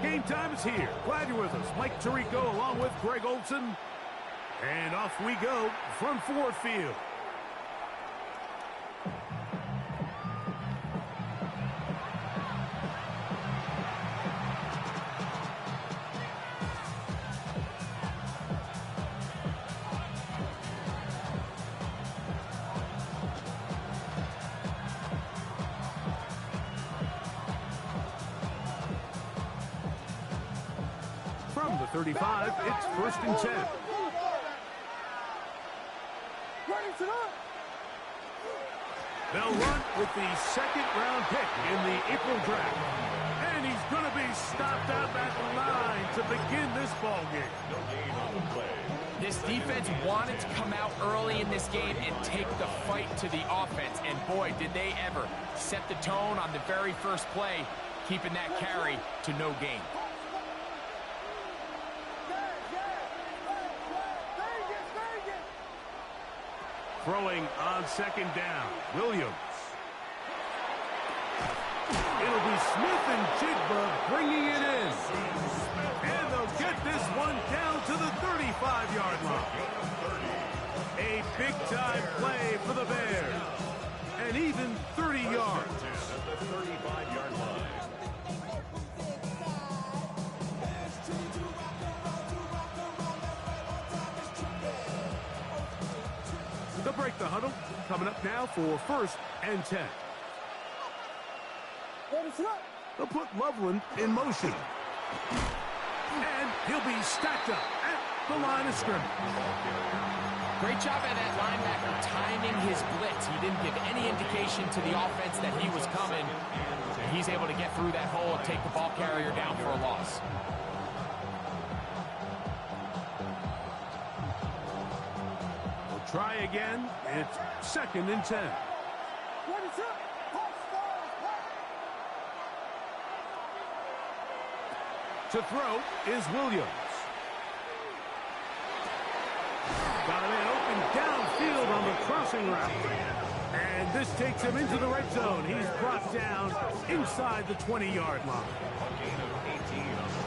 Game time is here. Glad you're with us. Mike Tirico along with Greg Olson. And off we go from Ford Field. From the 35, it's 1st and 10. They'll run with the 2nd-round pick in the April draft. And he's going to be stopped out at the line to begin this ball game. No gain on the play. This defense wanted to come out early in this game and take the fight to the offense. And boy, did they ever set the tone on the very first play, keeping that carry to no gain. Throwing on 2nd down, Williams. It'll be Smith and Jigba bringing it in. And they'll get this one down to the 35-yard line. A big-time play for the Bears. And even 30 yards. At the 35-yard line. They'll break the huddle. Coming up now for 1st and 10. They'll put Loveland in motion. And he'll be stacked up at the line of scrimmage. Great job by that linebacker timing his blitz. He didn't give any indication to the offense that he was coming. And he's able to get through that hole and take the ball carrier down for a loss. Try again. It's 2nd and 10. To throw is Williams. Got a man open downfield on the crossing route. And this takes him into the red zone. He's brought down inside the 20-yard line.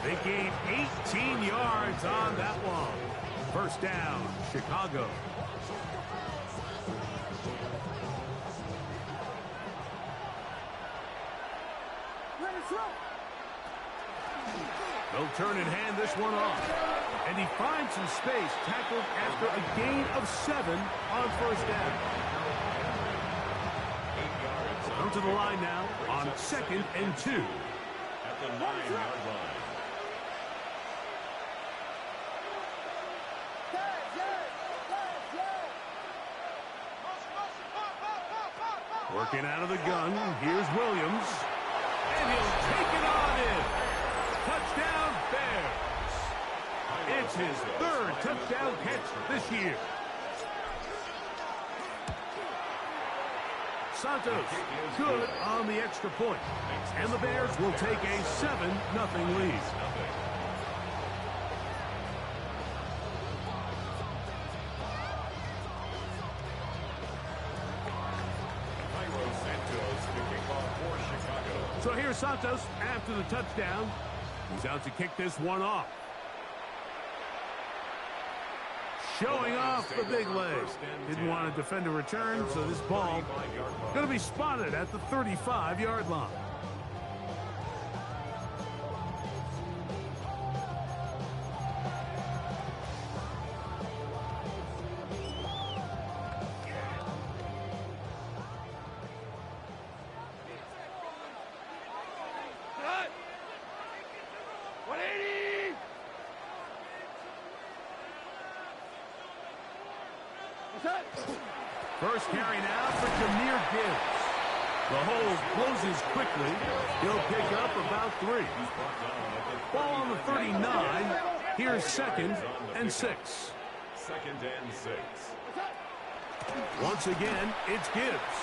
They gained 18 yards on that one. 1st down, Chicago. They'll turn and hand this one off. And he finds some space, tackled after a gain of 7 on 1st down. Come to the line now on 2nd and 2. At the 9-yard line. Working out of the gun, here's Williams. And he'll take it on in. Touchdown, Bears. It's his 3rd touchdown catch this year. Santos good on the extra point. And the Bears will take a 7-0 lead. So here's Santos after the touchdown. He's out to kick this one off. Showing off the big leg. Didn't want to defend a return, so this ball going to be spotted at the 35-yard line. First carry now for Jahmyr Gibbs. The hole closes quickly. He'll pick up about 3. Ball on the 39. Here's 2nd and 6. 2nd and 6. Once again, it's Gibbs.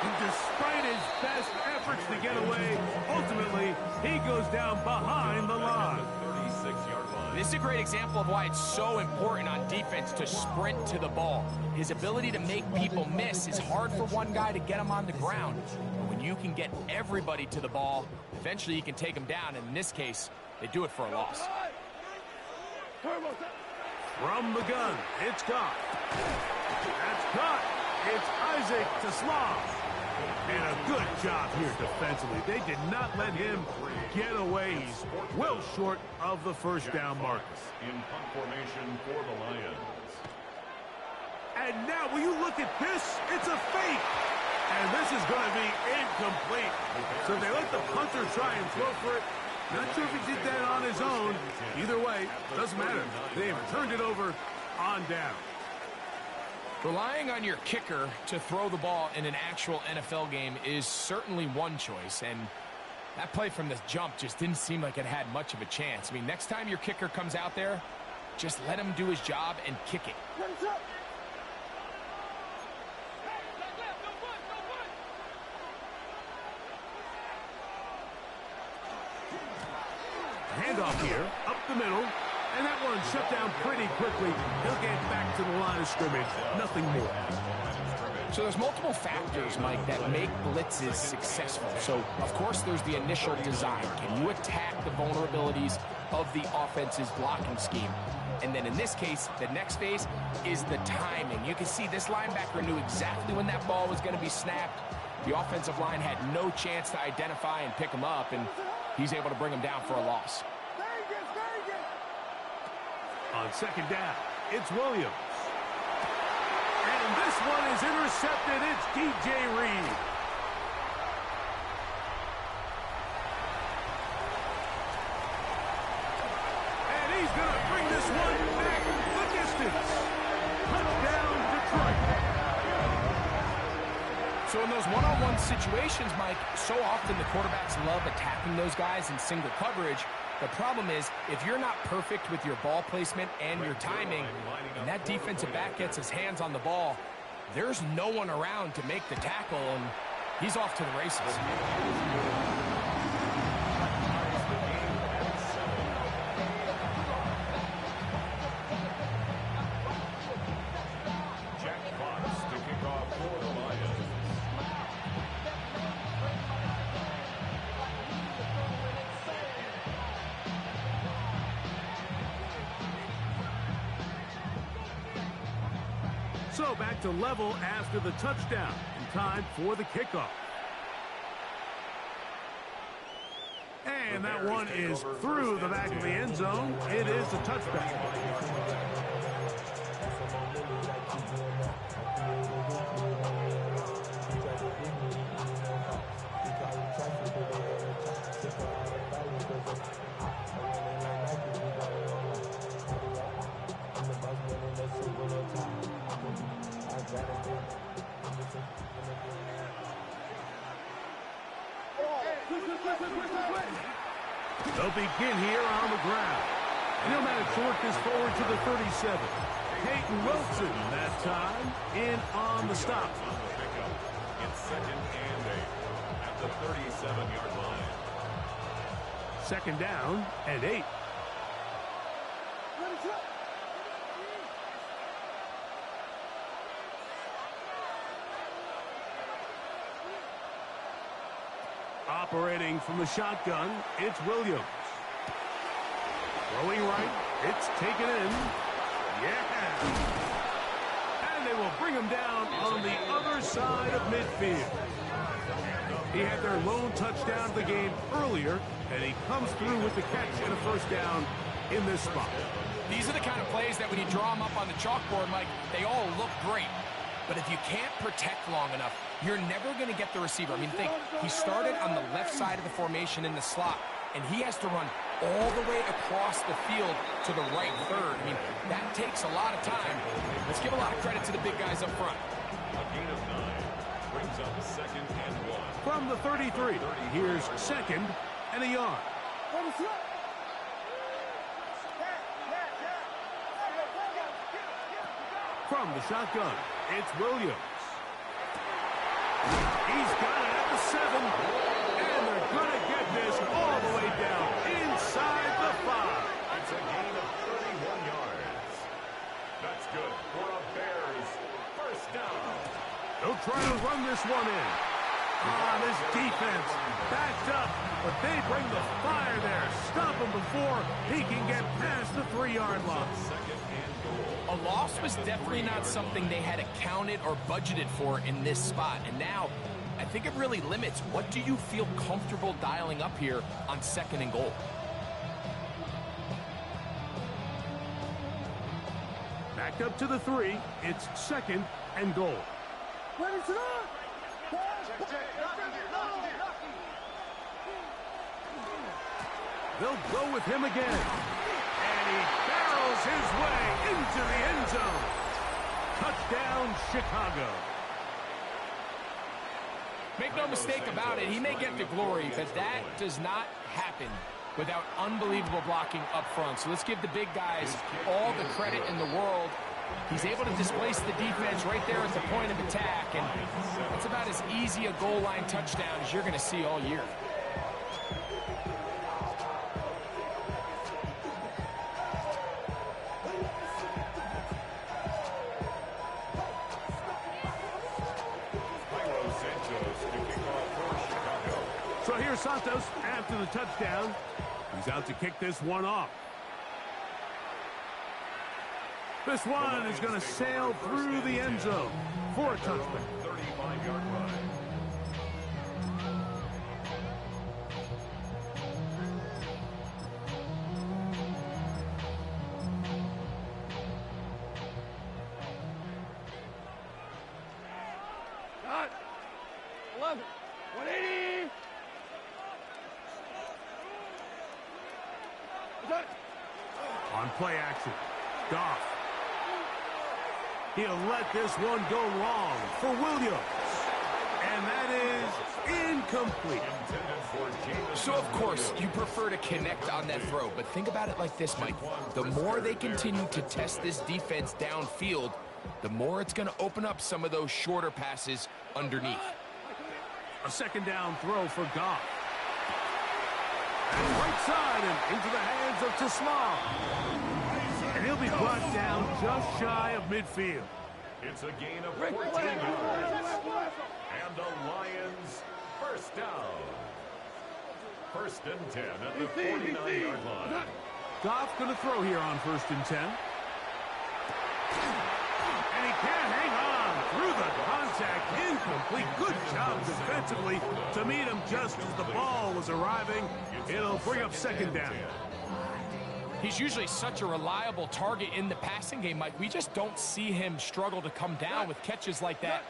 And despite his best efforts to get away, ultimately, he goes down behind the line. 36-yard line. This is a great example of why it's so important on defense to sprint to the ball. His ability to make people miss is hard for one guy to get him on the ground. But when you can get everybody to the ball, eventually you can take them down, and in this case, they do it for a loss. From the gun, it's Goff. That's caught. It's Isaac to Slav. And a good job here defensively. They did not let him get away. He's well short of the first down mark. In punt formation for the Lions. And now, will you look at this? It's a fake. And this is going to be incomplete. So they let the punter try and throw for it. Not sure if he did that on his own. Either way, doesn't matter. They've turned it over on down. Relying on your kicker to throw the ball in an actual NFL game is certainly one choice, and that play from the jump just didn't seem like it had much of a chance. I mean, next time your kicker comes out there, just let him do his job and kick it. Handoff here, up the middle, and that one shut down pretty quickly. He'll get back to the line of scrimmage, nothing more. So there's multiple factors, Mike, that make blitzes successful. So, of course, there's the initial design. Can you attack the vulnerabilities of the offense's blocking scheme? And then in this case, the next phase is the timing. You can see this linebacker knew exactly when that ball was going to be snapped. The offensive line had no chance to identify and pick him up, and he's able to bring him down for a loss. On second down, it's Williams. And this one is intercepted. It's DJ Reed. And he's going to bring this one back the distance. Touchdown, Detroit. So in those one-on-one situations, Mike, so often the quarterbacks love attacking those guys in single coverage. The problem is, if you're not perfect with your ball placement and your timing, and that defensive back gets his hands on the ball, there's no one around to make the tackle, and he's off to the races. So back to level after the touchdown. In time for the kickoff. And that one is through the back of the end zone. It is a touchback. They'll begin here on the ground. And he'll manage to work this forward to the 37. Peyton Wilson that time in on the stop. It's 2nd and 8 at the 37-yard line. 2nd down and 8. Operating from the shotgun, it's Williams. Throwing right, it's taken in. Yeah! And they will bring him down on the other side of midfield. He had their lone touchdown of the game earlier, and he comes through with the catch and a first down in this spot. These are the kind of plays that when you draw them up on the chalkboard, Mike, they all look great. But if you can't protect long enough, you're never going to get the receiver. I mean, think, he started on the left side of the formation in the slot, and he has to run all the way across the field to the right third. I mean, that takes a lot of time. Let's give a lot of credit to the big guys up front. A gain of 9 brings up 2nd and 1. From the 33, here's 2nd and a yard. From the shotgun, it's Williams. He's got it at the 7, and they're going to get this all the way down inside the 5. It's a gain of 31 yards. That's good for a Bears first down. They'll try to run this one in. This defense backed up, but they bring the fire there. Stop him before he can get past the 3-yard line. A loss was definitely not something they had accounted or budgeted for in this spot. And now, I think it really limits what do you feel comfortable dialing up here on 2nd and goal. Back up to the 3. It's 2nd and goal. They'll go with him again. And he barrels his way into the end zone. Touchdown, Chicago. Make no mistake about it, he may get the glory, but that does not happen without unbelievable blocking up front. So let's give the big guys all the credit in the world. He's able to displace the defense right there at the point of attack, and that's about as easy a goal line touchdown as you're going to see all year. So here's Santos after the touchdown. He's out to kick this one off. This one is going to sail through the end zone for a touchdown. 35-yard line. Got 11, 180. On play action, Goff. He'll let this one go long for Williams. And that is incomplete. So, of course, you prefer to connect on that throw, but think about it like this, Mike. The more they continue to test this defense downfield, the more it's going to open up some of those shorter passes underneath. A 2nd down throw for Goff. And right side and into the hands of Tisla. And he'll be brought down just shy of midfield. It's a gain of 14 yards. And the Lions first down. 1st and 10 at the 49-yard line. Goff going to throw here on 1st and 10. And he can't hang on through the contact. Incomplete. Good job defensively to meet him just as the ball was arriving. It'll bring up 2nd down. He's usually such a reliable target in the passing game, Mike. We just don't see him struggle to come down with catches like that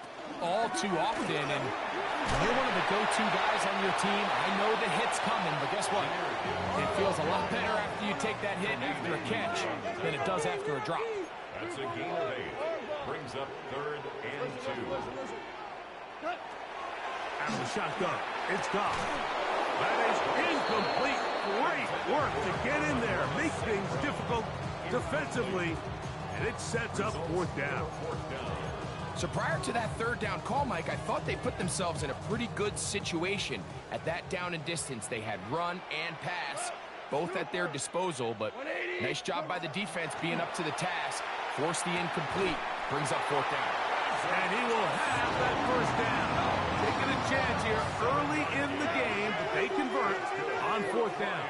all too often. And you're one of the go-to guys on your team. I know the hit's coming, but guess what? It feels a lot better after you take that hit after a catch than it does after a drop. That's a gain of 8. Brings up 3rd and 2. Out of the shotgun, it's Goff. That is incomplete. Great work to get in there, make things difficult defensively, and it sets up 4th down. So prior to that 3rd down call, Mike, I thought they put themselves in a pretty good situation at that down and distance. They had run and pass, both at their disposal, but nice job by the defense being up to the task. Force the incomplete, brings up 4th down. And he will have that 1st down. Taking a chance here early in the game, but they convert on 4th down.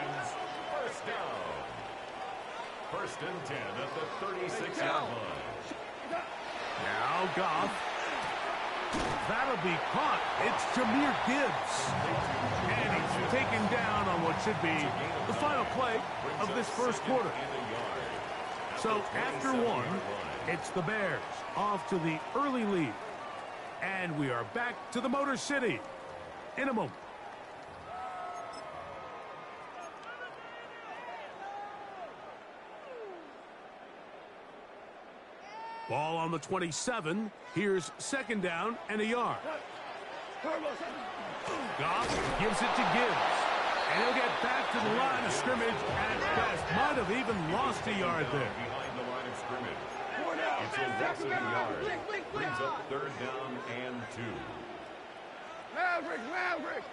1st down. 1st and 10 at the 36-yard line. Now Goff. That'll be caught. It's Jahmyr Gibbs. And he's taken down on what should be the final play of this 1st quarter. So after 1, it's the Bears off to the early lead. And we are back to the Motor City in a moment. Ball on the 27. Here's 2nd down and a yard. Goff gives it to Gibbs. And he'll get back to the line of scrimmage at best. Might have even lost a yard there. Behind the line of scrimmage. It's a loss of a yard. Brings up 3rd down and 2. Maverick.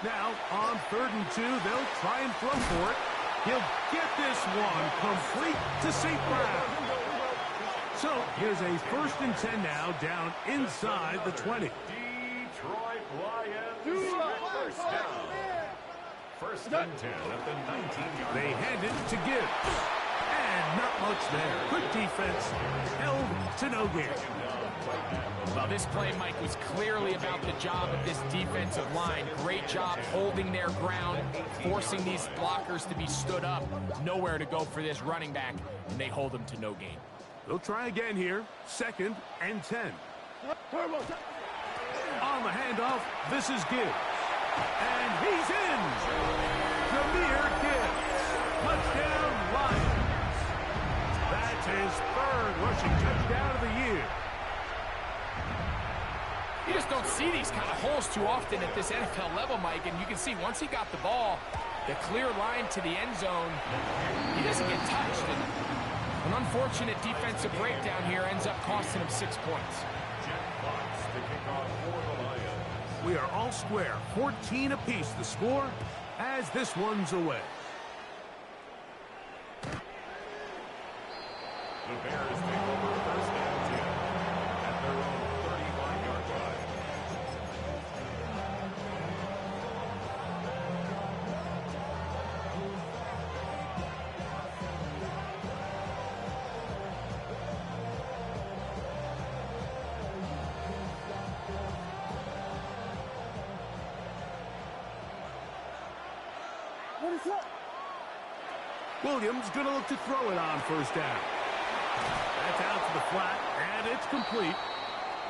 Now, on 3rd and 2, they'll try and throw for it. He'll get this one complete to St. Brown. So, here's a 1st and 10 now, down inside the 20. Lions, first down. First and 10 at the 19-yard line. They hand it to Gibbs. And not much there. Good defense. Held to no gain. Well, this play, Mike, was clearly about the job of this defensive line. Great job holding their ground, forcing these blockers to be stood up. Nowhere to go for this running back, and they hold him to no gain. They'll try again here. 2nd and 10. On the handoff, this is Gibbs. And he's in! Jahmyr Gibbs. Touchdown, Lions. That's his 3rd rushing touchdown of the year. You just don't see these kind of holes too often at this NFL level, Mike, and you can see once he got the ball, the clear line to the end zone, he doesn't get touched. And an unfortunate defensive breakdown here ends up costing him 6 points. We are all square, 14 apiece the score as this one's away. The Bears take over 1st and 10 at their own 35-yard line. Williams going to look to throw it on 1st down. That's out to the flat, and it's complete.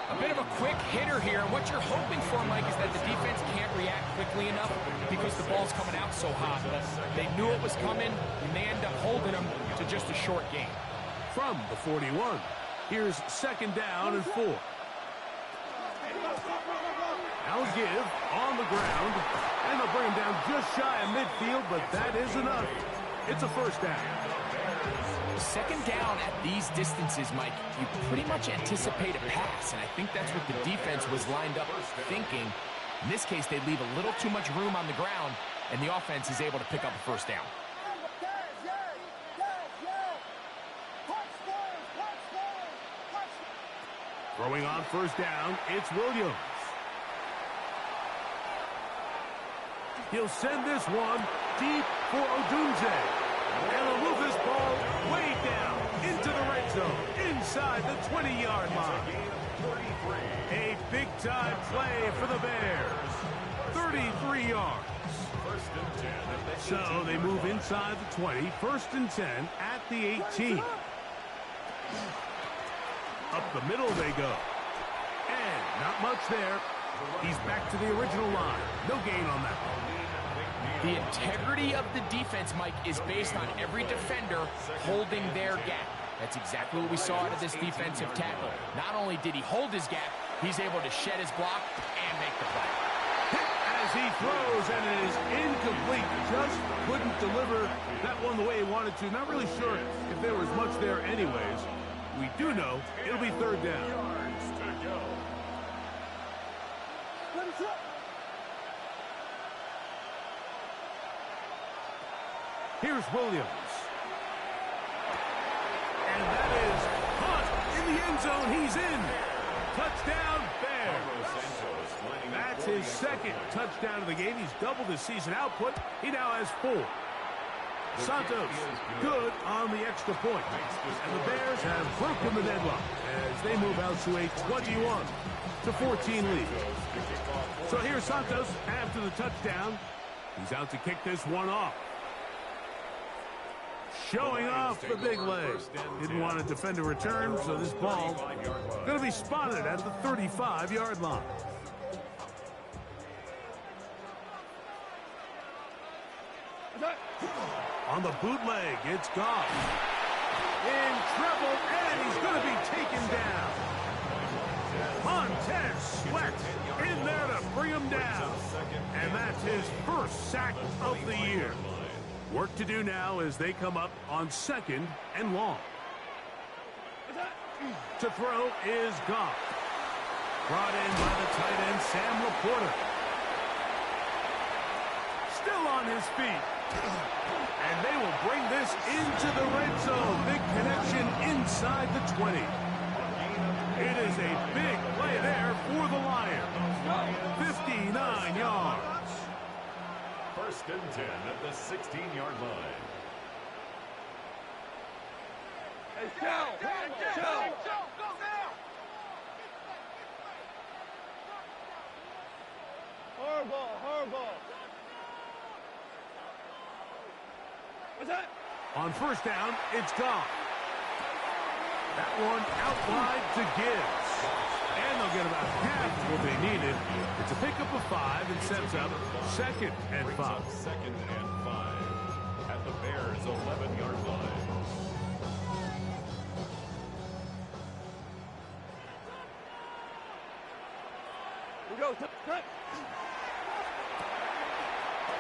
A bit of a quick hitter here. What you're hoping for, Mike, is that the defense can't react quickly enough because the ball's coming out so hot. But they knew it was coming, and they end up holding them to just a short gain. From the 41, here's 2nd down and 4. Now Give on the ground, and they'll bring him down just shy of midfield, but that is enough. It's a 1st down. 2nd down at these distances, Mike, you pretty much anticipate a pass, and I think that's what the defense was lined up thinking. In this case, they leave a little too much room on the ground, and the offense is able to pick up a 1st down. Throwing on 1st down, it's Williams. He'll send this one deep for Odunze. And he'll move this ball way down into the red zone, inside the 20-yard line. A big-time play for the Bears. 33 yards. So they move inside the 20, 1st and 10 at the 18. Up the middle they go. And not much there. He's back to the original line. No gain on that one. The integrity of the defense, Mike, is based on every defender holding their gap. That's exactly what we saw out of this defensive tackle. Not only did he hold his gap, he's able to shed his block and make the play. As he throws, and it is incomplete. Just couldn't deliver that one the way he wanted to. Not really sure if there was much there anyways. We do know it'll be 3rd down. Here's Williams. And that is Hunt in the end zone. He's in. Touchdown, Bears. That's his 2nd touchdown of the game. He's doubled his season output. He now has 4. Santos good on the extra point. And the Bears have broken the deadlock as they move out to a 21-14 lead. So here's Santos after the touchdown. He's out to kick this one off. Showing off the big leg. Didn't want to defend a return, so this ball going to be spotted at the 35-yard line. On the bootleg, it's Goff. In trouble, and he's going to be taken down. Montez Sweat in there to bring him down. And that's his 1st sack of the year. Work to do now as they come up on 2nd and long. To throw is Goff. Brought in by the tight end, Sam Laporta. Still on his feet. And they will bring this into the red zone. Big connection inside the 20. It is a big play there for the Lions. 59 yards. First and 10 at the 16-yard line. Hey, show. Horrible. What's that? On first down, it's gone. That one out wide to Gibbs. And they'll get about half what they needed. It's a pickup of 5 and sets up second and 5. Second and 5 at the Bears' 11-yard line. We go. Cut.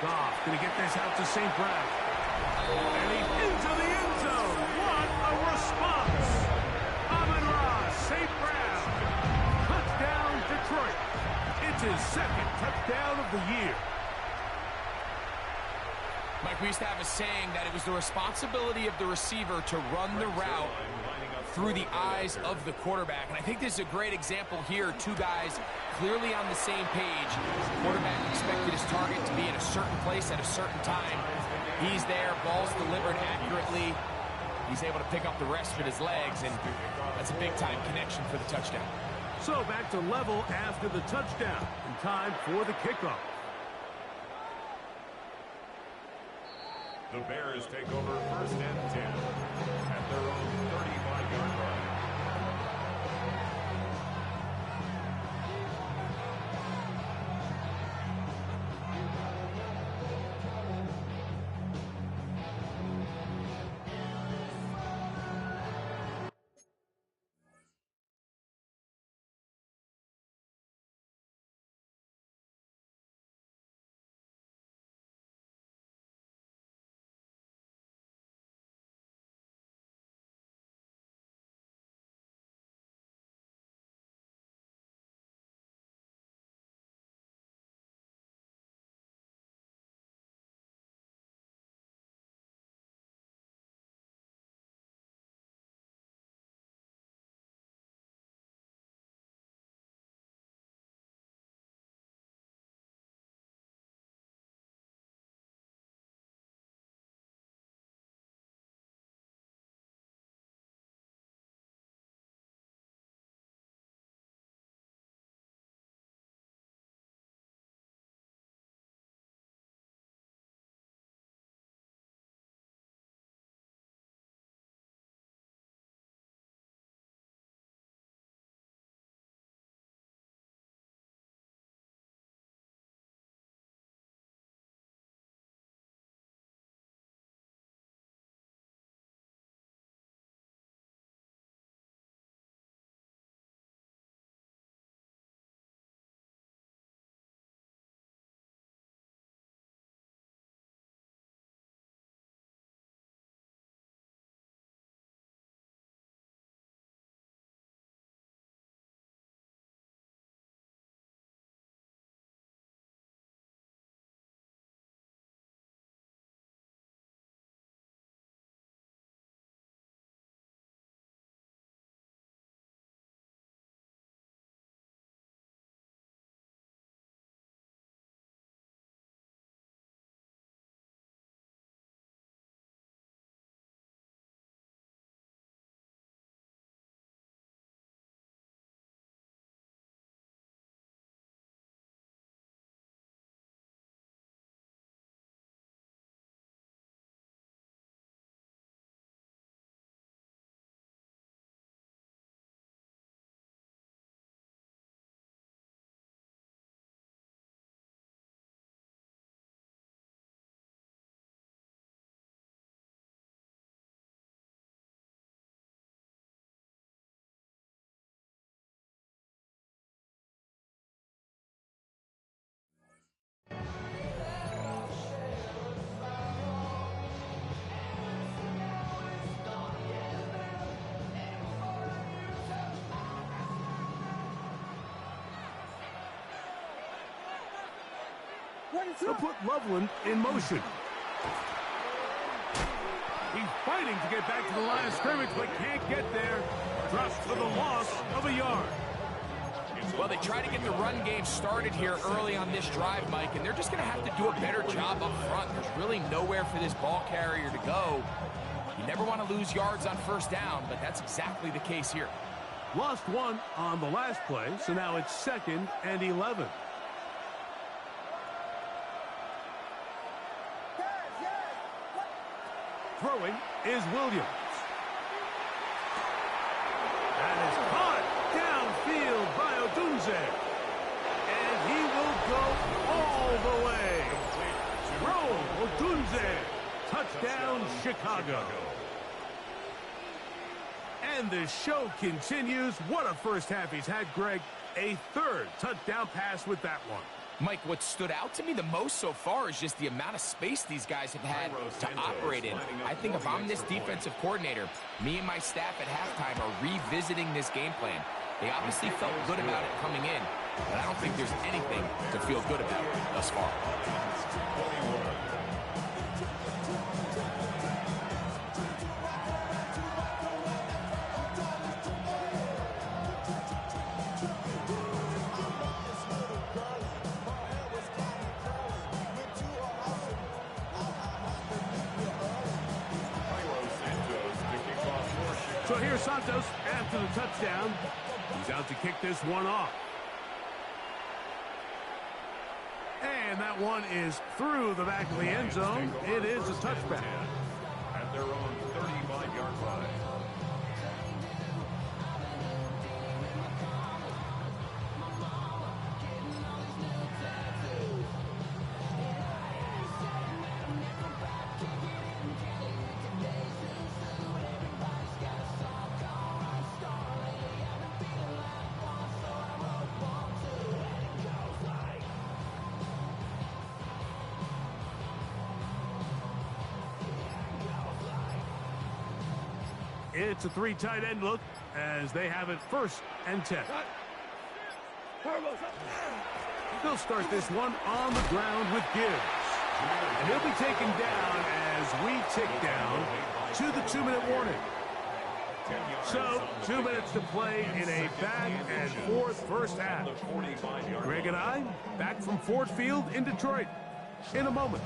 Goff going to get this out to St. Brown. And he's into the end zone. What a response. Amon-Ra St. Brown. Touchdown, Detroit. It's his second touchdown of the year. Mike, we used to have a saying that it was the responsibility of the receiver to run the route through the eyes of the quarterback. And I think this is a great example here. Two guys clearly on the same page. The quarterback expected his target to be in a certain place at a certain time. He's there, ball's delivered accurately. He's able to pick up the rest with his legs, and that's a big-time connection for the touchdown. So back to level after the touchdown, and time for the kickoff. The Bears take over first and 10 at their own 35-yard line. They'll put Loveland in motion. He's fighting to get back to the line of scrimmage, but can't get there. Drops for the loss of a yard. Well, they try to get the run game started here early on this drive, Mike, and they're just going to have to do a better job up front. There's really nowhere for this ball carrier to go. You never want to lose yards on first down, but that's exactly the case here. Lost one on the last play, so now it's 2nd and 11. Throwing is Williams. That is caught downfield by Odunze. And he will go all the way. Throw Odunze. Touchdown, Chicago. And the show continues. What a first half he's had, Greg. A 3rd touchdown pass with that one. Mike, what stood out to me the most so far is just the amount of space these guys have had to operate in. I think if I'm this defensive coordinator, me and my staff at halftime are revisiting this game plan. They obviously felt good about it coming in, but I don't think there's anything to feel good about thus far. So here's Santos after the touchdown. He's out to kick this one off. And that one is through the back of the end zone. It is a touchback. At their own 35-yard line. It's a 3 tight end look as they have it 1st and 10. They'll start this one on the ground with Gibbs. And he'll be taken down as we tick down to the 2-minute warning. So, 2 minutes to play in a back and forth first half. Greg and I back from Ford Field in Detroit in a moment.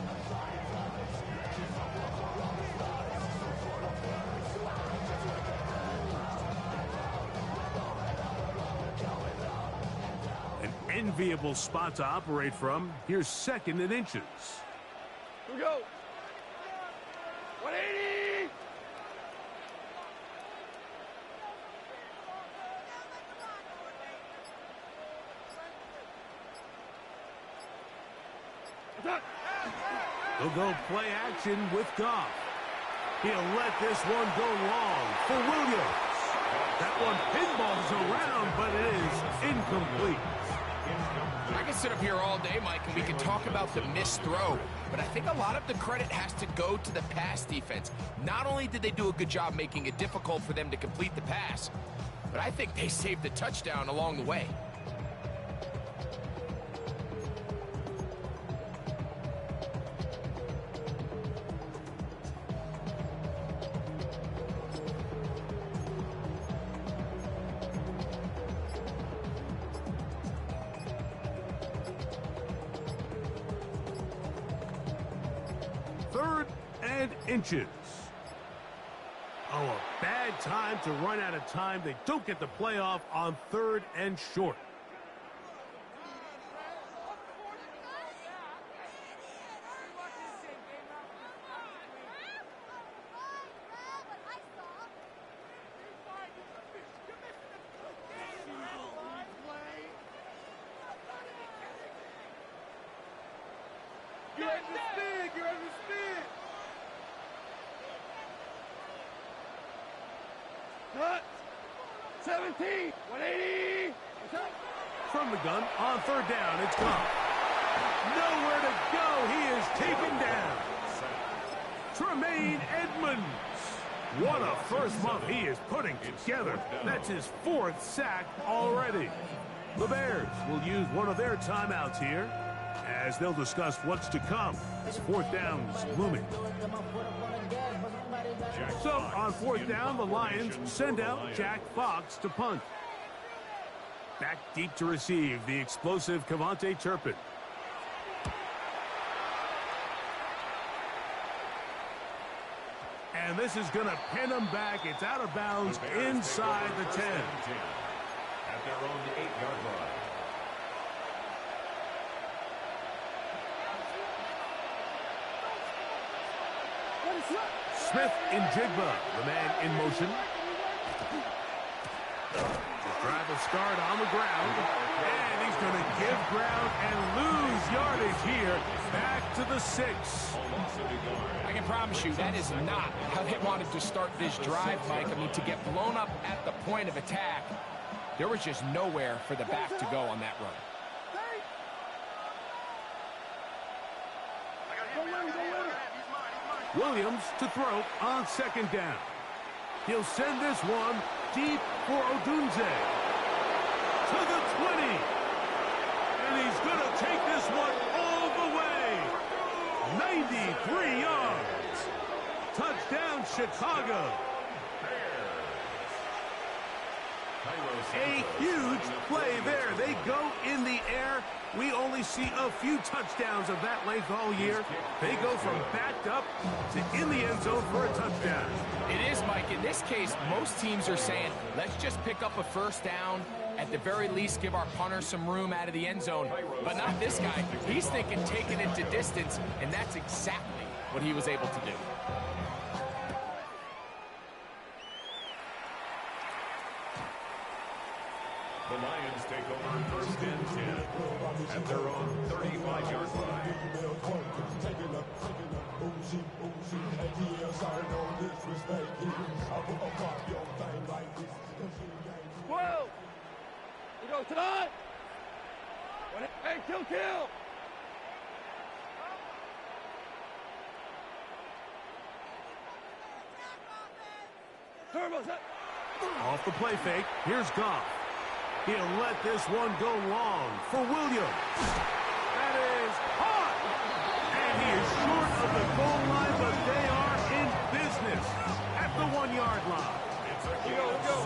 Enviable spot to operate from. Here's 2nd and inches. Here we go. 180. He'll go play action with Goff. He'll let this one go long for Williams. That one pinballs around, but it is incomplete. I can sit up here all day, Mike, and we can talk about the missed throw, but I think a lot of the credit has to go to the pass defense. Not only did they do a good job making it difficult for them to complete the pass, but I think they saved the touchdown along the way. Inches. Oh, a bad time to run out of time. They don't get the playoff on 3rd and short. You're at the speed. You're at the speed. Cut. 17. 180. From the gun on 3rd down. It's gone. Nowhere to go. He is taken down. Tremaine Edmonds. What a first month he is putting together. That's his 4th sack already. The Bears will use one of their timeouts here. as they'll discuss what's to come as fourth down is looming. So on fourth down, the Lions send out Jack Fox to punt. Back deep to receive, the explosive Cavante Turpin. And this is going to pin them back. It's out of bounds inside the 10. At their own 8-yard line. Smith in Jigba, the man in motion. Drive a start on the ground, and he's going to give ground and lose yardage here back to the 6. I can promise you that is not how they wanted to start this drive, Mike. I mean, to get blown up at the point of attack, there was just nowhere for the back to go on that run. Williams to throw on second down. He'll send this one deep for Odunze. To the 20. And he's going to take this one all the way. 93 yards. Touchdown, Chicago. A huge play there. They go in the air. We only see a few touchdowns of that length all year. They go from backed up to in the end zone for a touchdown. It is, Mike. In this case, most teams are saying, let's just pick up a first down. At the very least, give our punter some room out of the end zone. But not this guy. He's thinking taking it to distance, and that's exactly what he was able to do. The Lions take over first and 10 at their own 35-yard line. Whoa! We go tonight! Hey, kill! Turbo's up! Off the play fake, here's Goff. He'll let this one go long for Williams. That is hot! And he is short of the goal line, but they are in business at the 1-yard line.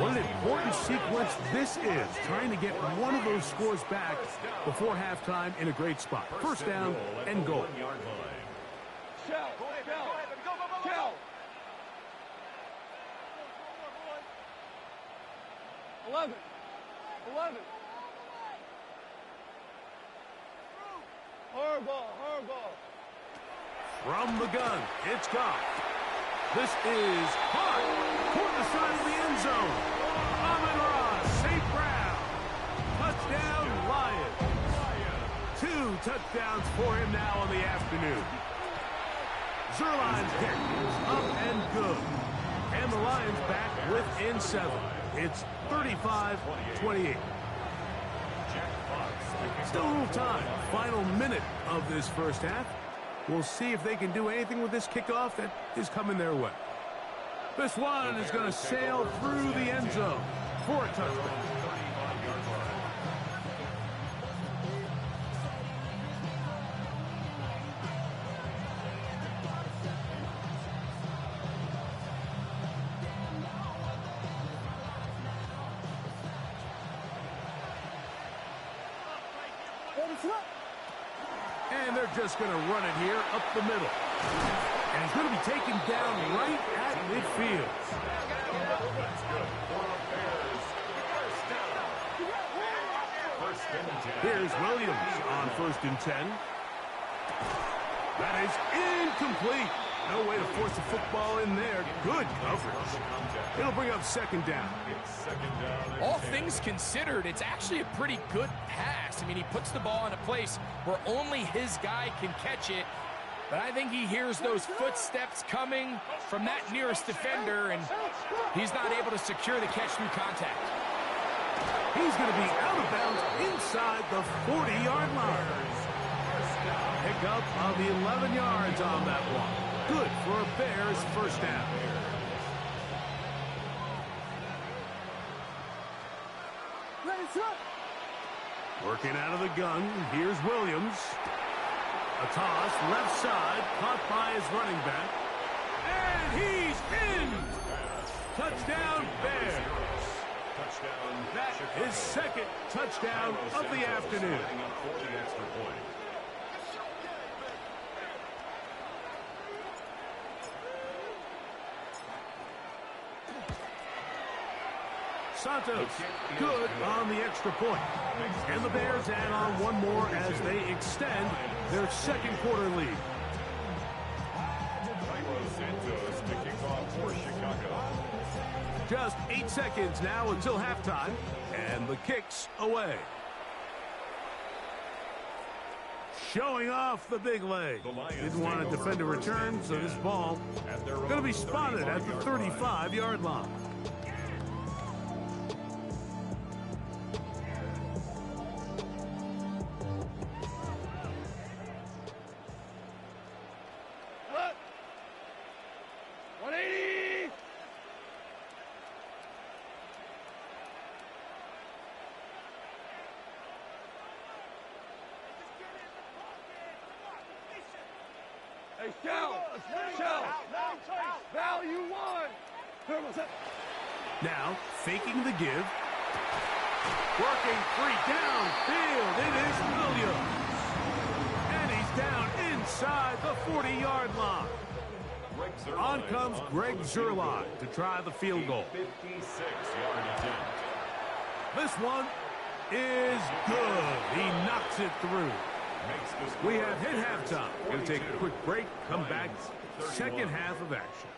What an important sequence this is, trying to get one of those scores back before halftime in a great spot. First down and goal. Shell! 11. Harbaugh. From the gun, it's Goff. This is hot toward the side of the end zone. Amon-Ra, St. Brown. Touchdown, Lions. 2 touchdowns for him now on the afternoon. Zuerlein's kick is up and good. And the Lions back within 7. It's 35-28. Still a little time. Final minute of this first half. We'll see if they can do anything with this kickoff that is coming their way. This one is going to sail through the end zone for a touchdown. And they're just going to run it here up the middle. And he's going to be taken down right at midfield. Here's Williams on 1st and 10. That is incomplete. No way to force the football in there. Good coverage. It'll bring up 2nd down. All things considered, it's actually a pretty good pass. I mean, he puts the ball in a place where only his guy can catch it. But I think he hears those footsteps coming from that nearest defender, and he's not able to secure the catch through contact. He's going to be out of bounds inside the 40-yard line. Pick up of the 11 yards on that one. Good for a Bears first down. Working out of the gun, here's Williams. A toss, left side, caught by his running back. And he's in! Touchdown, Bears. That is second touchdown of the afternoon. Santos, good on the extra point. And the Bears add on one more as they extend their second quarter lead. Santos to kick off for Chicago. Just 8 seconds now until halftime, and the kick's away. Showing off the big leg. Didn't want to defend a return, so this ball going to be spotted at the 35-yard line. Value one. Now, faking the give. Working free downfield. It is Williams. And he's down inside the 40-yard line. On comes Greg Zuerlein to try the field goal. 56-yard attempt. This one is good. He knocks it through. We have hit halftime. Going to take a quick break. Come back. Second half of action.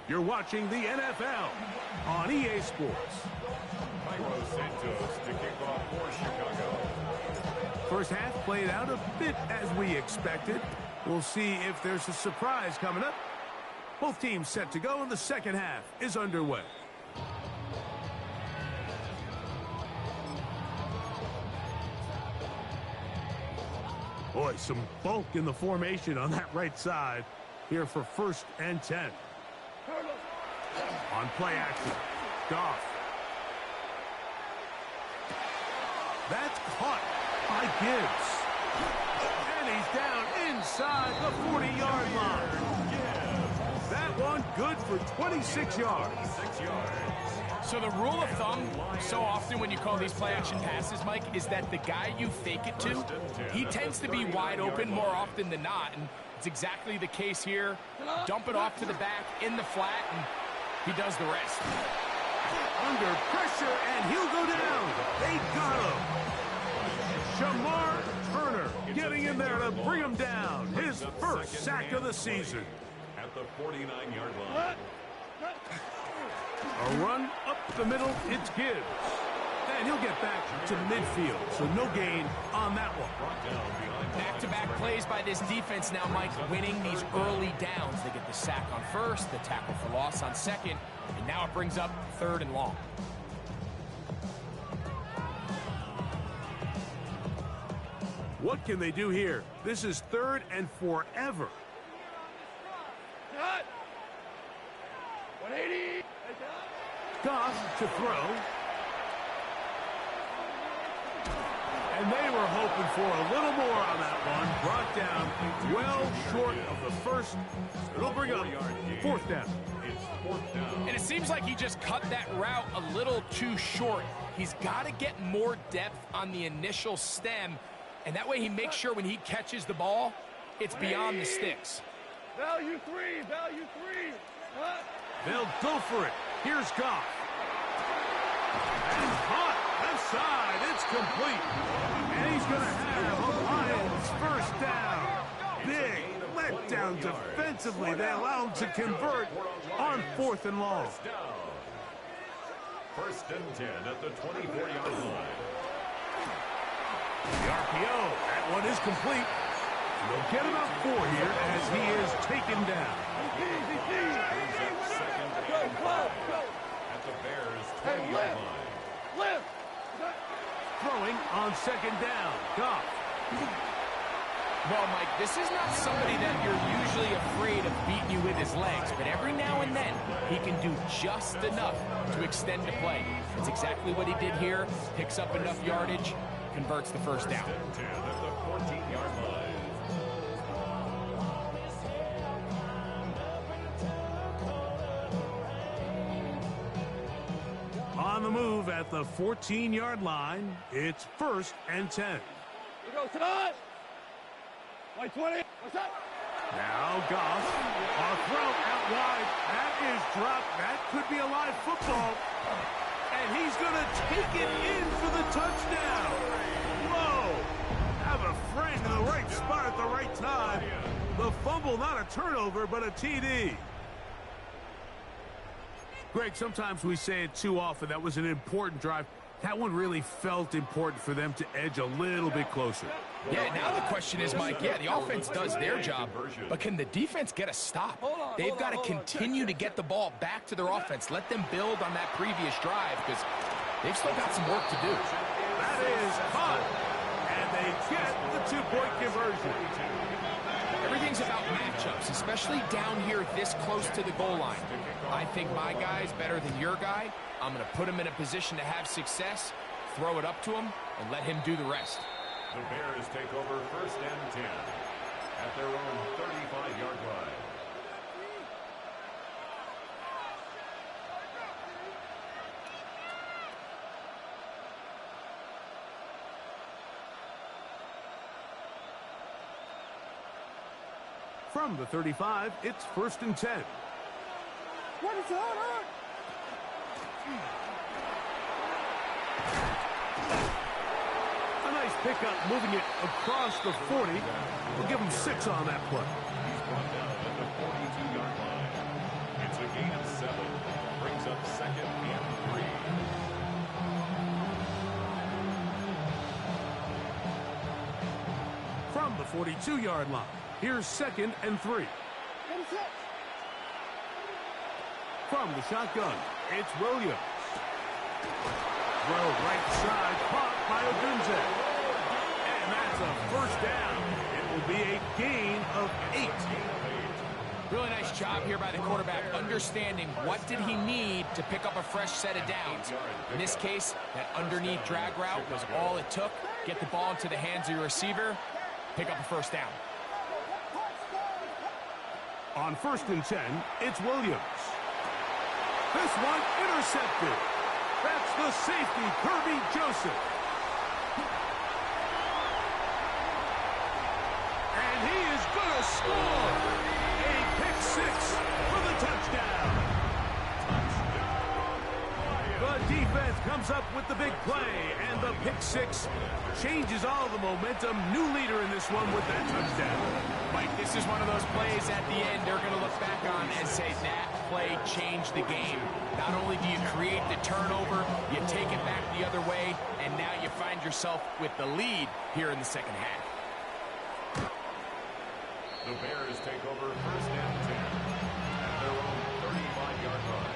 You're watching the NFL on EA Sports. Cairo Santos to kick off for Chicago. First half played out a bit as we expected. We'll see if there's a surprise coming up. Both teams set to go, and the second half is underway. Boy, some bulk in the formation on that right side here for 1st and 10. On play action, Goff. That's caught by Gibbs. And he's down inside the 40-yard line. That one good for 26 yards. So the rule of thumb, so often when you call these play-action passes, Mike, is that the guy you fake it to, he tends to be wide open more often than not, and it's exactly the case here. Dump it off to the back in the flat, and he does the rest. Under pressure, and he'll go down. They got him. Shamar Turner getting in there to bring him down. His first sack of the season. At the 49-yard line. A run up the middle, it's Gibbs. And he'll get back to midfield, so no gain on that one. Back-to-back plays by this defense now, Mike, winning these early downs. They get the sack on first, the tackle for loss on second, and now it brings up 3rd and long. What can they do here? This is 3rd and forever. Cut. 180. Goff to throw. And they were hoping for a little more on that one. Brought down well short of the first. It'll bring up 4th down. It's 4th down. And it seems like he just cut that route a little too short. He's got to get more depth on the initial stem, and that way he makes sure when he catches the ball, it's beyond the sticks. Value 3. Value 3. Cut. They'll go for it. Here's Goff. And caught. Left side. It's complete. And he's going to have a Lions first down. Big letdown defensively. They allow him to convert on 4th and long. 1st and 10 at the 24-yard line. The RPO. That one is complete. They'll get about 4 here as he is taken down. At the Bears 20-yard line. Lift. Throwing on 2nd down. Goff. Well, Mike, this is not somebody that you're usually afraid of beating you with his legs, but every now and then he can do just enough to extend the play. That's exactly what he did here. Picks up enough yardage, converts the 1st down. At the 14-yard line. move at the 14-yard line. It's 1st and 10. Here goes tonight. White 20. What's up? Now Goff, a throw out wide. That is dropped. That could be a live football. And he's going to take it in for the touchdown. Whoa! Have a friend in the right spot at the right time. The fumble, not a turnover, but a TD. Greg, sometimes we say it too often. That was an important drive. That one really felt important for them to edge a little bit closer. Yeah, now the question is, Mike, yeah, the offense does their job, but can the defense get a stop? They've got to continue to get the ball back to their offense. Let them build on that previous drive because they've still got some work to do. That is caught, and they get the two-point conversion. Everything's about matchups, especially down here this close to the goal line. I think my guy's better than your guy. I'm going to put him in a position to have success, throw it up to him, and let him do the rest. The Bears take over 1st and 10 at their own 35-yard line. From the 35, it's 1st and 10. What is on? A nice pickup, moving it across the 40. We'll give him 6 on that play. He's brought down at the 42-yard line. It's a gain of 7. Brings up 2nd and 3. From the 42-yard line, here's 2nd and 3. From the shotgun, it's Williams. Throw right side, caught by Odunze. And that's a 1st down. It will be a gain of 8. Really nice job here by the quarterback, understanding what did he need to pick up a fresh set of downs. In this case, that underneath drag route was all it took. Get the ball into the hands of your receiver, pick up a 1st down. On 1st and 10, it's Williams. This one intercepted. That's the safety, Kirby Joseph. And he is going to score. A pick 6 for the touchdown. The defense comes up with the big play, and the pick 6 changes all the momentum. New leader in this one with that touchdown. Mike, this is one of those plays at the end they're going to look back on and say that play changed the game. Not only do you create the turnover, you take it back the other way, and now you find yourself with the lead here in the 2nd half. The Bears take over 1st and 10 at their own 35-yard line.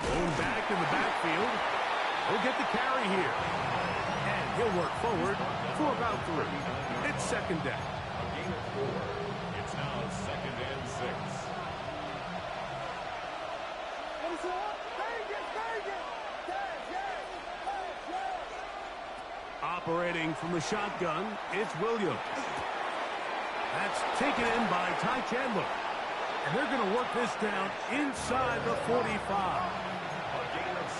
Going back in the backfield. He'll get the carry here. And he'll work forward for about 3. It's 2nd down. A gain of 4. It's now 2nd and 6. Operating from the shotgun, it's Williams. That's taken in by Ty Chandler. And they're going to work this down inside the 45.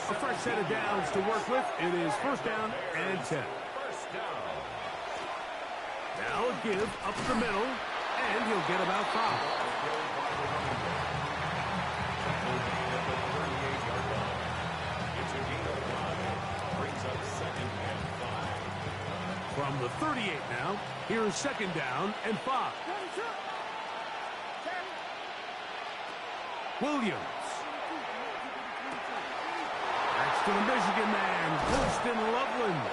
A fresh set of downs to work with. It is 1st down and 10. 1st down. Now a give up the middle, and he'll get about 5. It's a gain of 5. Brings up 2nd and 5. From the 38 now, here's 2nd down and 5. Williams. That's to the Michigan man, Colston Loveland.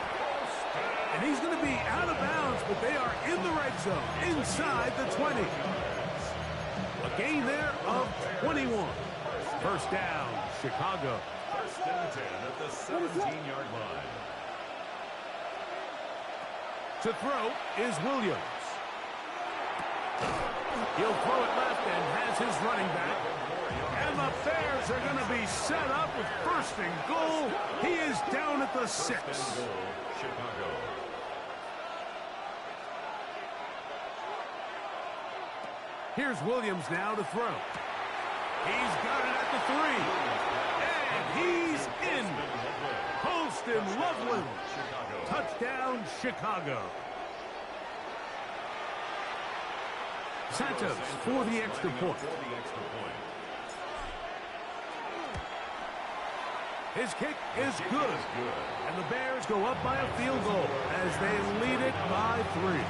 And he's going to be out of bounds, but they are in the red zone, inside the 20. A gain there of 21. 1st down, Chicago. 1st and 10 at the 17-yard line. To throw is Williams. He'll throw it left and has his running back. And the The Bears are going to be set up with first and goal. He is down at the 6. Chicago. Here's Williams now to throw. He's got it at the 3. And he's in. Holston Loveland. Touchdown, Chicago. Santos for the extra point. His kick is good. And the Bears go up by a field goal as they lead it by 3.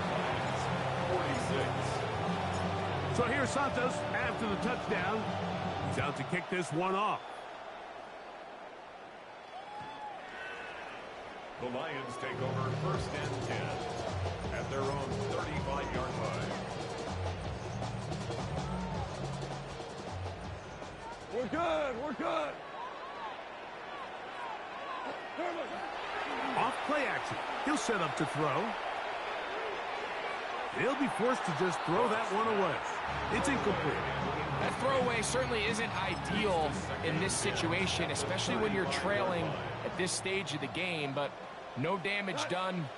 46. So here's Santos after the touchdown. He's out to kick this one off. The Lions take over first and 10 at their own 35-yard line. We're good. We're good. Off play action. He'll set up to throw. He'll be forced to just throw that one away. It's incomplete. That throwaway certainly isn't ideal in this situation, especially when you're trailing at this stage of the game, but no damage done.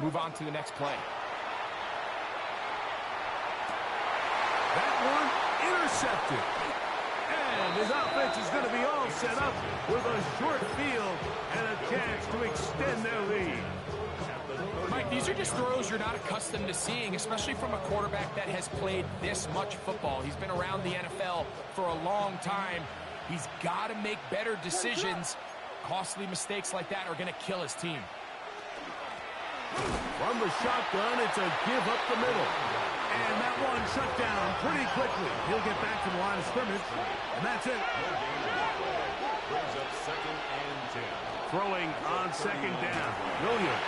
Move on to the next play. That one intercepted. And his offense is going to be all set up with a short field and a chance to extend their lead. Mike, these are just throws you're not accustomed to seeing, especially from a quarterback that has played this much football. He's been around the NFL for a long time. He's got to make better decisions. Costly mistakes like that are going to kill his team. From the shotgun, it's a give up the middle. And that one shut down pretty quickly. He'll get back to the line of scrimmage, and that's it. Brings up second and 10. Throwing on second down. Williams.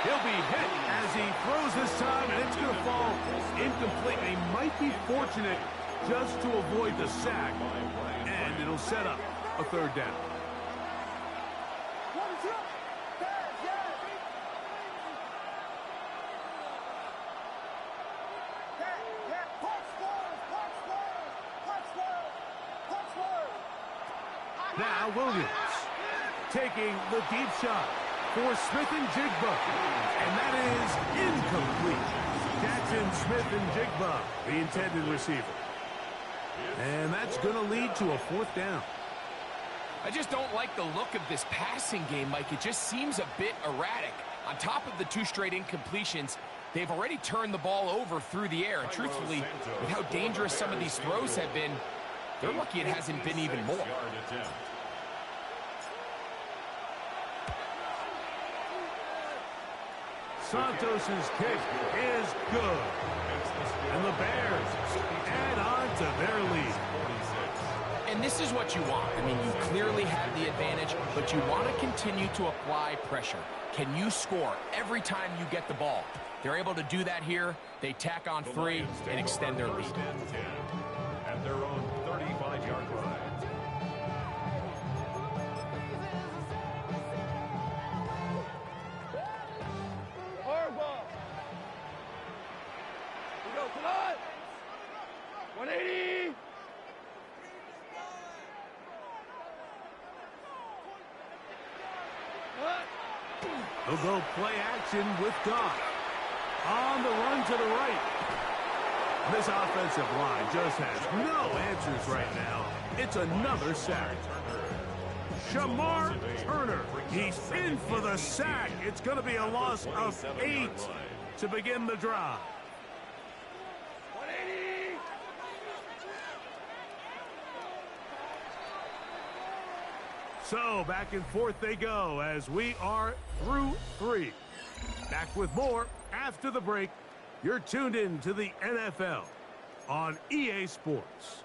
He'll be hit as he throws this time, and it's going to fall incomplete. He might be fortunate just to avoid the sack, and it'll set up a third down. Now Williams taking the deep shot for Smith-Njigba, and that is incomplete. Jackson Smith-Njigba, the intended receiver. And that's going to lead to a fourth down. I just don't like the look of this passing game, Mike. It just seems a bit erratic. On top of the 2 straight incompletions, they've already turned the ball over through the air. And truthfully, with how dangerous some of these throws have been, they're lucky it hasn't been even more. Santos's kick is good. And the Bears add on to their lead. And this is what you want. I mean, you clearly have the advantage, but you want to continue to apply pressure. Can you score every time you get the ball? They're able to do that here. They tack on 3 and extend their lead. At their own 35-yard line. Hardball. We go tonight. 180. They'll go play action with Goff. On the run to the right. This offensive line just has no answers right now. It's another sack. Shamar Turner. He's in for the sack. It's going to be a loss of 8 to begin the drive. 180. So back and forth they go as we are through 3. Back with more after the break. You're tuned in to the NFL on EA Sports.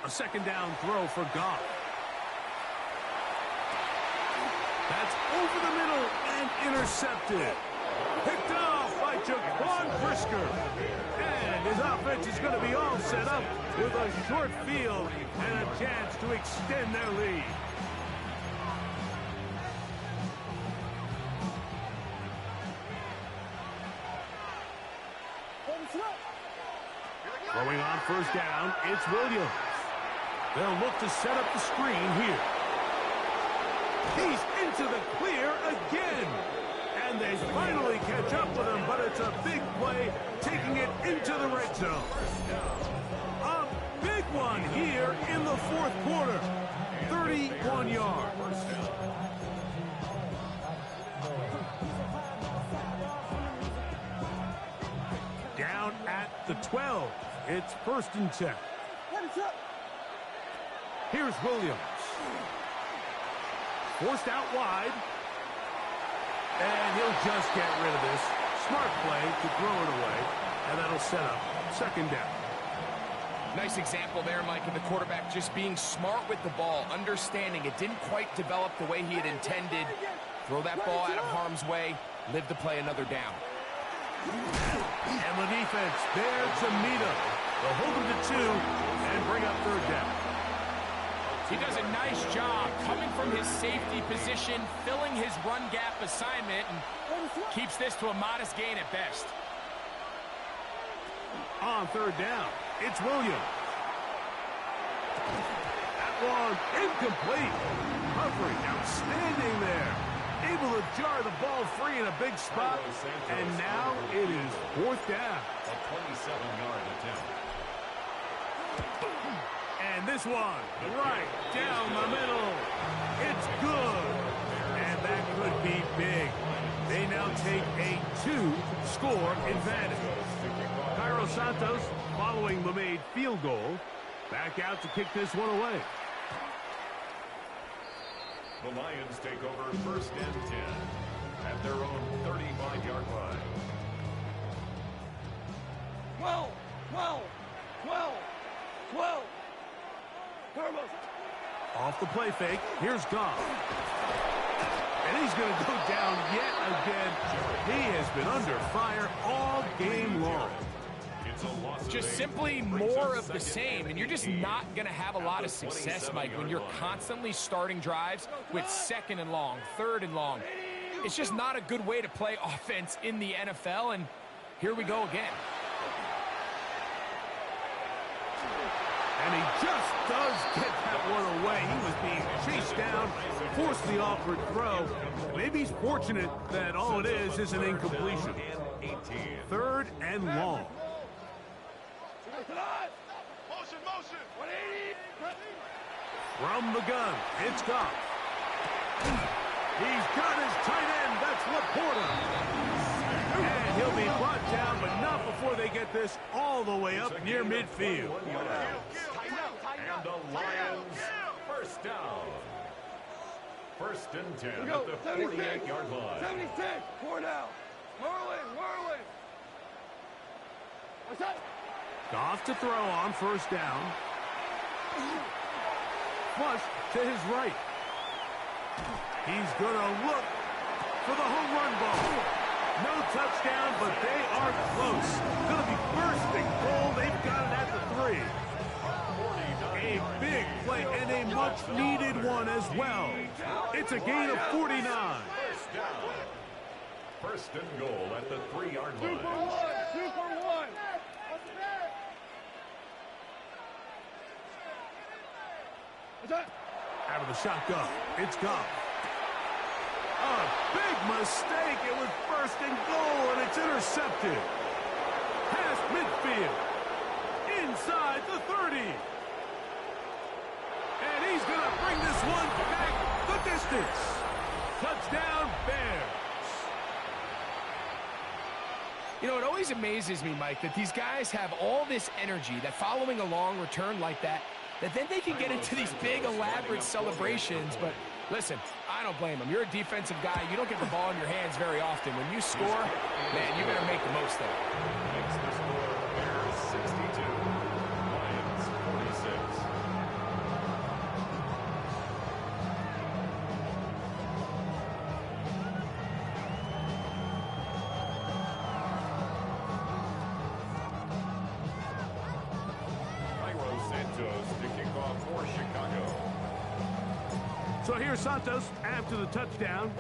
A second down throw for Goff. That's over the middle and intercepted. Picked off by Jaquan Brisker. And his offense is going to be all set up with a short field and a chance to extend their lead. Throwing on first down, it's Williams. They'll look to set up the screen here. He's into the clear again. And they finally catch up with him, but it's a big play, taking it into the red zone. A big one here in the fourth quarter. 31 yards. Down at the 12. It's 1st and 10. Here's Williams. Forced out wide. And he'll just get rid of this. Smart play to throw it away. And that'll set up 2nd down. Nice example there, Mike, of the quarterback just being smart with the ball, understanding it didn't quite develop the way he had intended. Throw that ball out of harm's way, live to play another down. And the defense there to meet him. They'll hold him to 2 and bring up 3rd down. He does a nice job coming from his safety position, filling his run gap assignment, and keeps this to a modest gain at best. On 3rd down, it's Williams. That one incomplete. Covering outstanding there. Able to jar the ball free in a big spot. And now it is 4th down. A 27-yard attempt. And this one, right down the middle. It's good. And that could be big. They now take a 2-score advantage. Cairo Santos, following the made field goal, back out to kick this one away. The Lions take over 1st and 10 at their own 35-yard line. 12, 12, 12, 12. Off the play fake, here's Goff. And he's going to go down yet again. He has been under fire all game long. Just simply more of the same, and you're just not going to have a lot of success, Mike, when you're constantly starting drives with 2nd and long, 3rd and long. It's just not a good way to play offense in the NFL, and here we go again. And he just does get that one away. He was being chased down, forced the awkward throw. Maybe he's fortunate that all it is an incompletion. 3rd and long. From the gun, it's Goff. He's got his tight end. That's Laporta. And he'll be brought down, but not before they get this all the way up near midfield. And the Lions, 1st down. 1st and 10 at the 48-yard line. 76, 4 down. Whirling. What's that? Goff to throw on 1st down. Flush to his right. He's going to look for the home run ball. No touchdown, but they are close. Going to be 1st and goal. They've got it at the 3. A big play and a much-needed one as well. It's a gain of 49. 1st down. 1st and goal at the 3-yard line. 2 for 1. 2 for 1. Out of the shotgun, it's Goff. A big mistake. It was 1st and goal, and it's intercepted. Past midfield. Inside the 30. And he's going to bring this one back the distance. Touchdown, Bears. You know, it always amazes me, Mike, that these guys have all this energy that following a long return like that then they can get into these big, elaborate celebrations. But listen, I don't blame them. You're a defensive guy. You don't get the ball in your hands very often. When you score, man, you better make the most of it. Makes the score Bears 62, Lions 46. For Chicago. So here's Santos after the touchdown.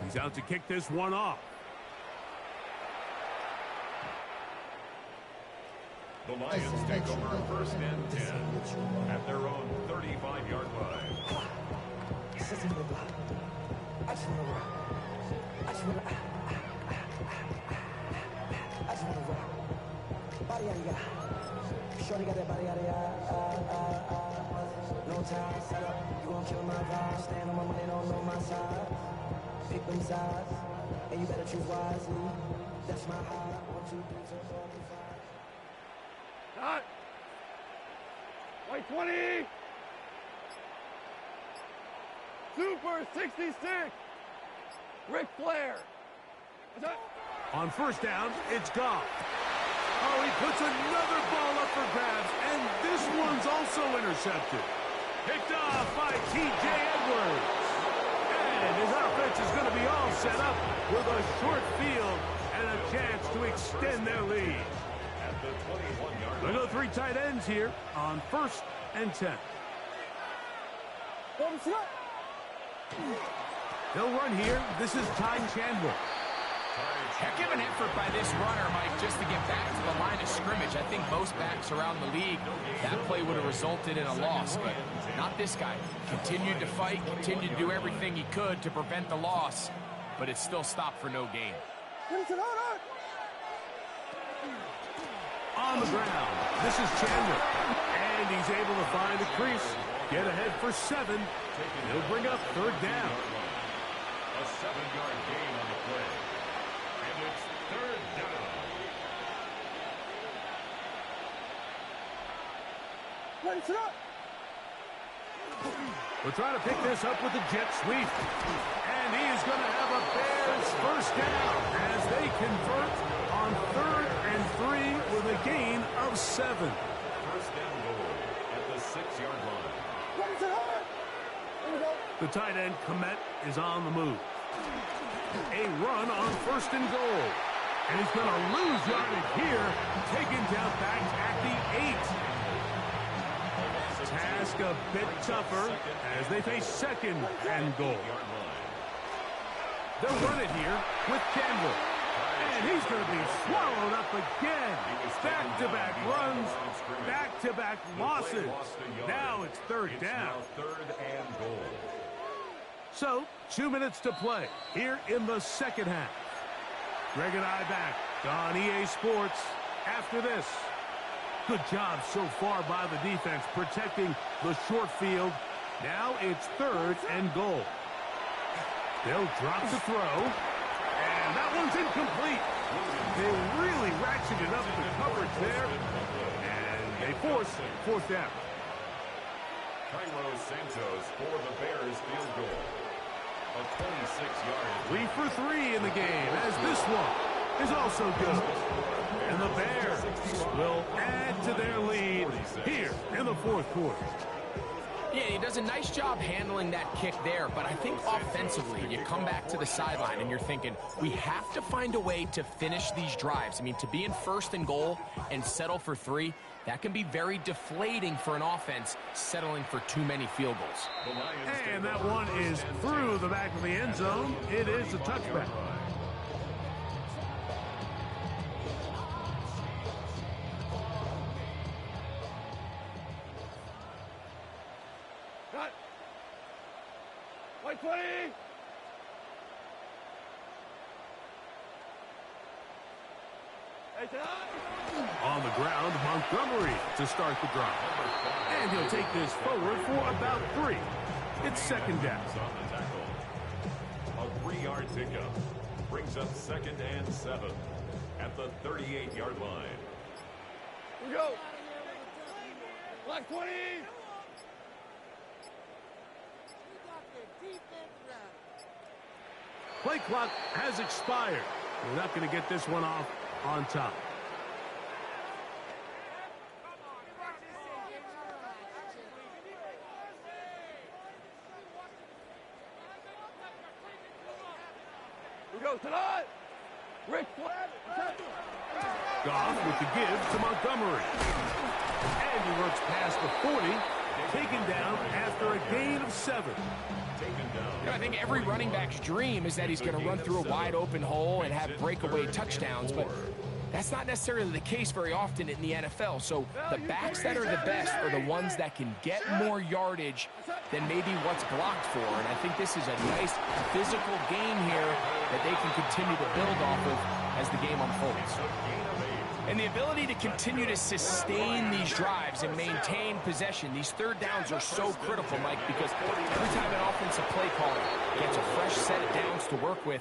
He's out to kick this one off. The Lions take over first and 10 at their own 35-yard line. Shorty got that body out of no time, set up, you gon' kill my vibe. Stand on my money, don't know my side. Pick them sides, and you better choose wisely. That's my high. 1, 2, 3, 4, 5. Cut. White 20. Super 66. Ric Flair. On first down, it's Goff. Oh, he puts another ball up for grabs, and this one's also intercepted. Picked off by T.J. Edwards. And his offense is going to be all set up with a short field and a chance to extend their lead. At the 21-yard line. They'll go 3 tight ends here on first and 10. They'll run here. This is Ty Chandler. Heck of an effort by this runner, Mike, just to get back to the line of scrimmage. I think most backs around the league, that play would have resulted in a loss, but not this guy. Continued to fight, continued to do everything he could to prevent the loss, but it still stopped for no gain. On the ground, this is Chandler. And he's able to find the crease. Get ahead for 7. He'll bring up third down. A 7-yard gain on the play. And it's third down. We're trying to pick this up with the jet sweep. And he is going to have a Bears first down as they convert on 3rd and 3 with a gain of 7. First down goal at the 6-yard line. The tight end, Komet, is on the move. A run on 1st and goal. And he's going to lose yardage here, taken down back at the 8. Task a bit tougher as they face 2nd and goal. They'll run it here with Chandler. And he's going to be swallowed up again. Back-to-back runs, back-to-back losses. Now it's 3rd down. Now 3rd and goal. So, 2 minutes to play here in the second half. Greg and I back on EA Sports after this. Good job so far by the defense protecting the short field. Now it's 3rd and goal. They'll drop the throw. And that one's incomplete. They really ratcheted up the coverage there. And they force 4th down. Cairo Santos for the Bears field goal. A 26-yard. 3 for 3 in the game as this one is also good. And the Bears will add to their lead here in the 4th quarter. Yeah, he does a nice job handling that kick there, but I think offensively, you come back to the sideline and you're thinking, we have to find a way to finish these drives. I mean, to be in 1st and goal and settle for 3, that can be very deflating for an offense settling for too many field goals. And that one is through the back of the end zone. It is a touchback. Cut. White 20. On the ground, Montgomery to start the drive. And he'll take this forward for about 3. It's 2nd down. On the tackle. A 3-yard pickup brings up 2nd and 7 at the 38-yard line. Here we go. Black 20. Play clock has expired. We're not going to get this one off on top. We go tonight. Ric Flair. Goff with the give to Montgomery. And he works past the 40, taken down after a gain of 7. I think every running back's dream is that he's going to run through a wide open hole and have breakaway touchdowns, but That's not necessarily the case very often in the NFL. So the backs that are the best are the ones that can get more yardage than maybe what's blocked for. And I think this is a nice physical game here that they can continue to build off of as the game unfolds. And the ability to continue to sustain these drives and maintain possession, these third downs are so critical, Mike, because every time an offensive play caller gets a fresh set of downs to work with,